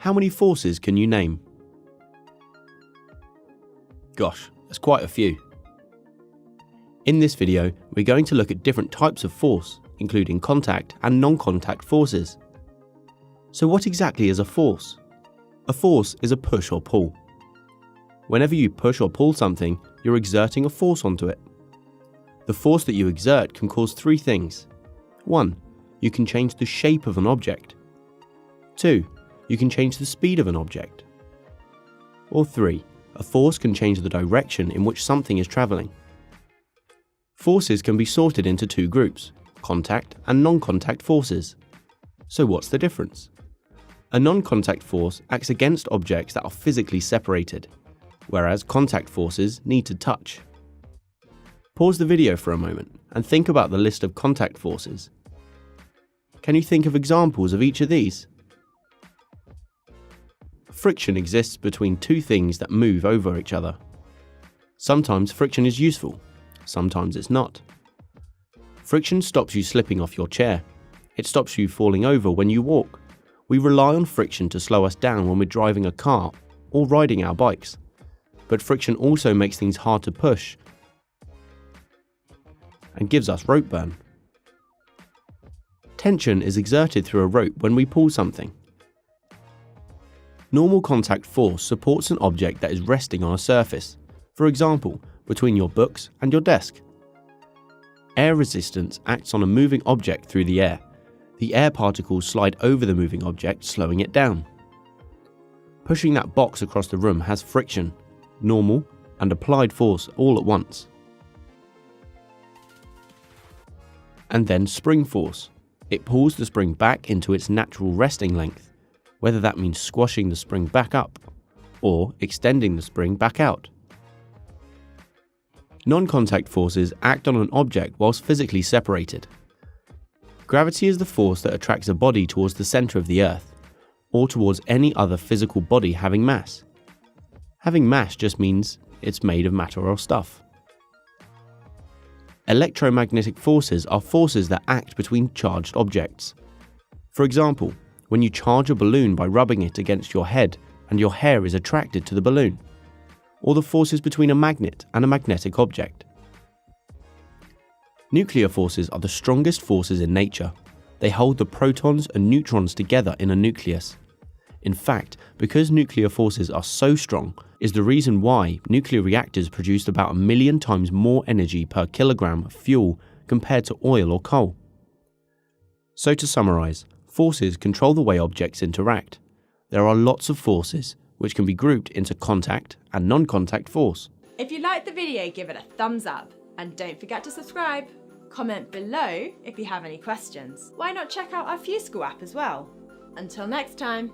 How many forces can you name? Gosh, that's quite a few. In this video, we're going to look at different types of force, including contact and non-contact forces. So what exactly is a force? A force is a push or pull. Whenever you push or pull something, you're exerting a force onto it. The force that you exert can cause three things. 1. You can change the shape of an object. 2. You can change the speed of an object. Or 3. A force can change the direction in which something is travelling. Forces can be sorted into two groups, contact and non-contact forces. So what's the difference? A non-contact force acts against objects that are physically separated, whereas contact forces need to touch. Pause the video for a moment and think about the list of contact forces. Can you think of examples of each of these? Friction exists between two things that move over each other. Sometimes friction is useful, sometimes it's not. Friction stops you slipping off your chair. It stops you falling over when you walk. We rely on friction to slow us down when we're driving a car or riding our bikes. But friction also makes things hard to push and gives us rope burn. Tension is exerted through a rope when we pull something. Normal contact force supports an object that is resting on a surface, for example, between your books and your desk. Air resistance acts on a moving object through the air. The air particles slide over the moving object, slowing it down. Pushing that box across the room has friction, normal, and applied force all at once. And then spring force. It pulls the spring back into its natural resting length, whether that means squashing the spring back up or extending the spring back out. Non-contact forces act on an object whilst physically separated. Gravity is the force that attracts a body towards the centre of the Earth, or towards any other physical body having mass. Having mass just means it's made of matter or stuff. Electromagnetic forces are forces that act between charged objects. For example, when you charge a balloon by rubbing it against your head and your hair is attracted to the balloon, or the forces between a magnet and a magnetic object. Nuclear forces are the strongest forces in nature. They hold the protons and neutrons together in a nucleus. In fact, because nuclear forces are so strong, is the reason why nuclear reactors produced about 1 million times more energy per kilogram of fuel compared to oil or coal. So to summarise, forces control the way objects interact. There are lots of forces, which can be grouped into contact and non-contact force. If you liked the video, give it a thumbs up and don't forget to subscribe. Comment below if you have any questions. Why not check out our FuseSchool app as well? Until next time.